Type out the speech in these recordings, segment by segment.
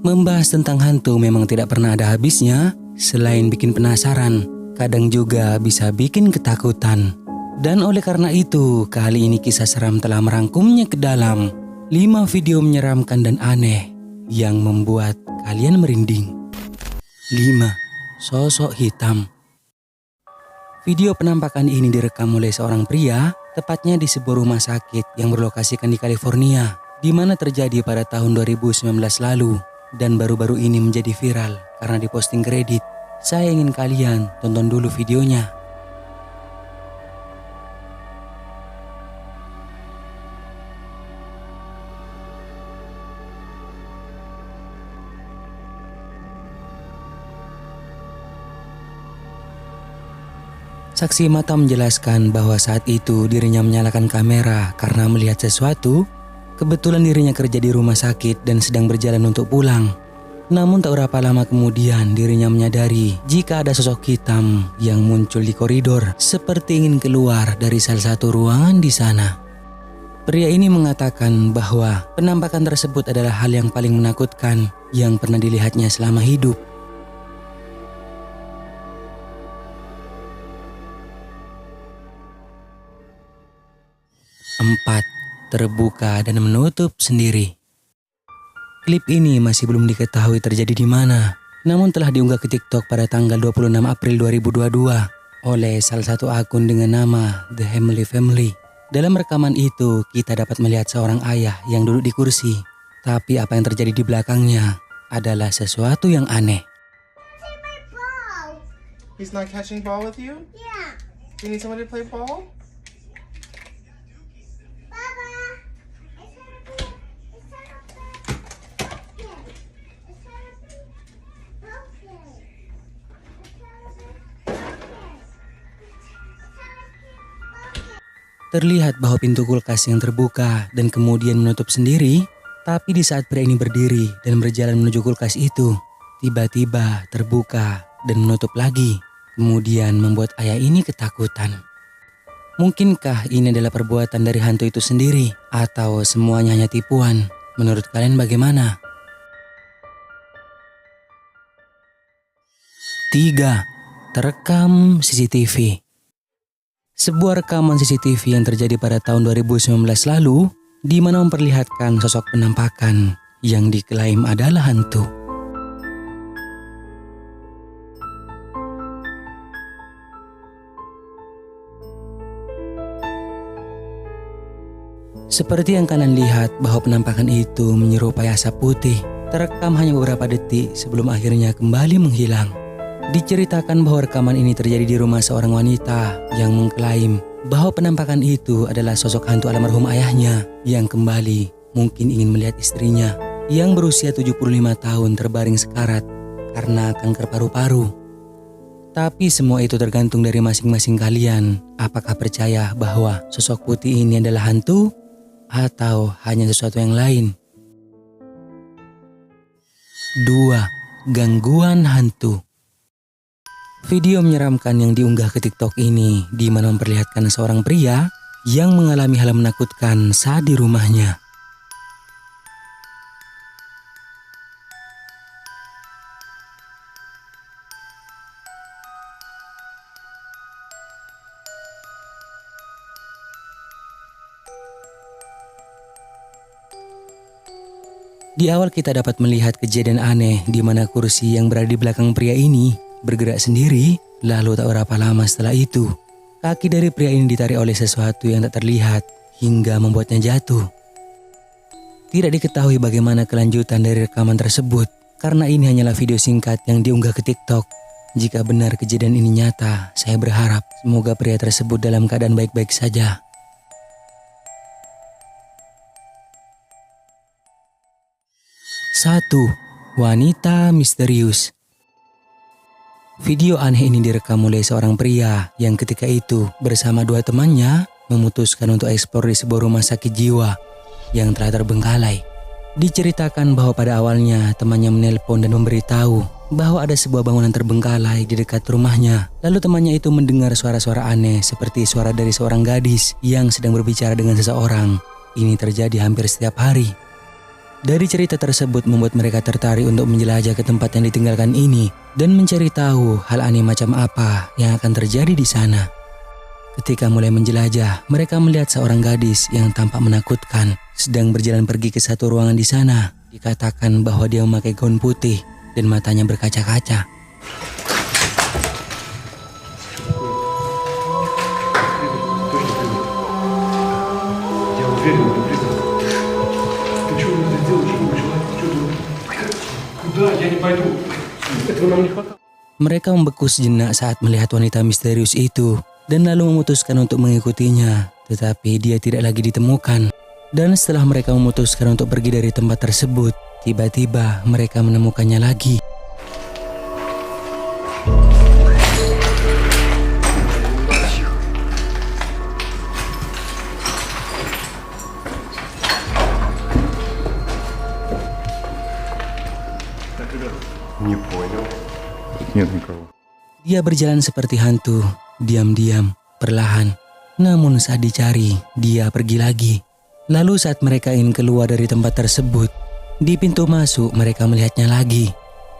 Membahas tentang hantu memang tidak pernah ada habisnya. Selain bikin penasaran, kadang juga bisa bikin ketakutan. Dan oleh karena itu, kali ini kisah seram telah merangkumnya ke dalam 5 video menyeramkan dan aneh yang membuat kalian merinding. 5. Sosok hitam. Video penampakan ini direkam oleh seorang pria, tepatnya di sebuah rumah sakit yang berlokasikan di California, di mana terjadi pada tahun 2019 lalu. Dan baru-baru ini menjadi viral karena diposting ke Reddit. Saya ingin kalian tonton dulu videonya. Saksi mata menjelaskan bahwa saat itu dirinya menyalakan kamera karena melihat sesuatu. Kebetulan dirinya kerja di rumah sakit dan sedang berjalan untuk pulang. Namun tak berapa lama kemudian dirinya menyadari jika ada sosok hitam yang muncul di koridor seperti ingin keluar dari salah satu ruangan di sana. Pria ini mengatakan bahwa penampakan tersebut adalah hal yang paling menakutkan yang pernah dilihatnya selama hidup. Empat. Terbuka dan menutup sendiri. Klip ini masih belum diketahui terjadi di mana, namun telah diunggah ke TikTok pada tanggal 26 April 2022 oleh salah satu akun dengan nama The Hemley Family. Dalam rekaman itu, kita dapat melihat seorang ayah yang duduk di kursi, tapi apa yang terjadi di belakangnya adalah sesuatu yang aneh. He's not catching ball with you? Yeah. You need somebody to play ball? Terlihat bahwa pintu kulkas yang terbuka dan kemudian menutup sendiri. Tapi di saat pria ini berdiri dan berjalan menuju kulkas itu, tiba-tiba terbuka dan menutup lagi. Kemudian membuat ayah ini ketakutan. Mungkinkah ini adalah perbuatan dari hantu itu sendiri? Atau semuanya hanya tipuan? Menurut kalian bagaimana? 3. Terekam CCTV. Sebuah rekaman CCTV yang terjadi pada tahun 2019 lalu, di mana memperlihatkan sosok penampakan yang diklaim adalah hantu. Seperti yang kalian lihat bahwa penampakan itu menyerupai asap putih, terekam hanya beberapa detik sebelum akhirnya kembali menghilang. Diceritakan bahwa rekaman ini terjadi di rumah seorang wanita yang mengklaim bahwa penampakan itu adalah sosok hantu almarhum ayahnya yang kembali mungkin ingin melihat istrinya yang berusia 75 tahun terbaring sekarat karena kanker paru-paru. Tapi semua itu tergantung dari masing-masing kalian. Apakah percaya bahwa sosok putih ini adalah hantu atau hanya sesuatu yang lain? 2. Gangguan hantu. Video menyeramkan yang diunggah ke TikTok ini di mana memperlihatkan seorang pria yang mengalami hal menakutkan saat di rumahnya. Di awal kita dapat melihat kejadian aneh di mana kursi yang berada di belakang pria ini bergerak sendiri, lalu tak berapa lama setelah itu, kaki dari pria ini ditarik oleh sesuatu yang tak terlihat hingga membuatnya jatuh. Tidak diketahui bagaimana kelanjutan dari rekaman tersebut, karena ini hanyalah video singkat yang diunggah ke TikTok. Jika benar kejadian ini nyata, saya berharap semoga pria tersebut dalam keadaan baik-baik saja. 1. Wanita misterius. Video aneh ini direkam oleh seorang pria yang ketika itu bersama 2 temannya memutuskan untuk eksplor di sebuah rumah sakit jiwa yang telah terbengkalai. Diceritakan bahwa pada awalnya temannya menelpon dan memberitahu bahwa ada sebuah bangunan terbengkalai di dekat rumahnya. Lalu temannya itu mendengar suara-suara aneh seperti suara dari seorang gadis yang sedang berbicara dengan seseorang. Ini terjadi hampir setiap hari. Dari cerita tersebut membuat mereka tertarik untuk menjelajah ke tempat yang ditinggalkan ini dan mencari tahu hal aneh macam apa yang akan terjadi di sana. Ketika mulai menjelajah, mereka melihat seorang gadis yang tampak menakutkan sedang berjalan pergi ke satu ruangan di sana. Dikatakan bahwa dia memakai gaun putih dan matanya berkaca-kaca. Mereka membeku sejenak saat melihat wanita misterius itu dan lalu memutuskan untuk mengikutinya, tetapi dia tidak lagi ditemukan. Dan setelah mereka memutuskan untuk pergi dari tempat tersebut, tiba-tiba mereka menemukannya lagi. Не понял. Нет никого. Dia berjalan seperti hantu, diam-diam, perlahan. Namun saat dicari, dia pergi lagi. Lalu saat mereka ingin keluar dari tempat tersebut, di pintu masuk mereka melihatnya lagi.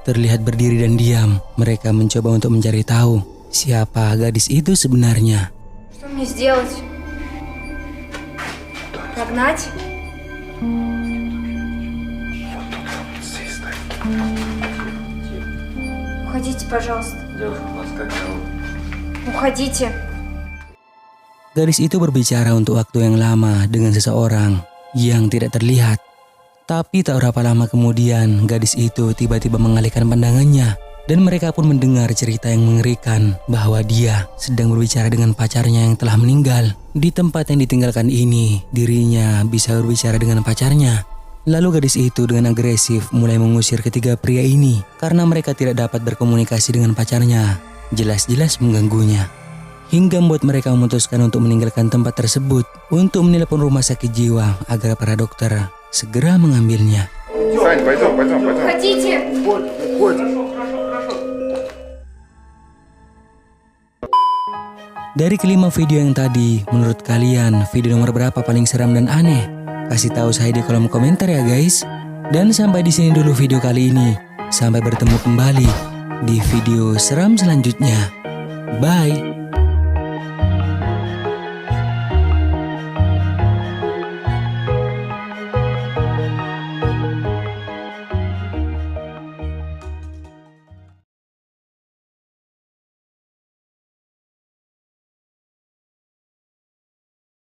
Terlihat berdiri dan diam, mereka mencoba untuk mencari tahu siapa gadis itu sebenarnya. Что мне сделать? Прогнать? Уходите, пожалуйста. Уходите. Gadis itu berbicara untuk waktu yang lama dengan seseorang yang tidak terlihat. Tapi tak berapa lama kemudian, gadis itu tiba-tiba mengalihkan pandangannya dan mereka pun mendengar cerita yang mengerikan bahwa dia sedang berbicara dengan pacarnya yang telah meninggal. Di tempat yang ditinggalkan ini, dirinya bisa berbicara dengan pacarnya. Lalu gadis itu dengan agresif mulai mengusir ketiga pria ini karena mereka tidak dapat berkomunikasi dengan pacarnya. Jelas-jelas mengganggunya. Hingga membuat mereka memutuskan untuk meninggalkan tempat tersebut untuk menelpon rumah sakit jiwa agar para dokter segera mengambilnya. Сань, пойдем. Уходите. Dari kelima video yang tadi, menurut kalian video nomor berapa paling seram dan aneh? Kasih tahu saya di kolom komentar ya guys. Dan sampai di sini dulu video kali ini. Sampai bertemu kembali di video seram selanjutnya. Bye.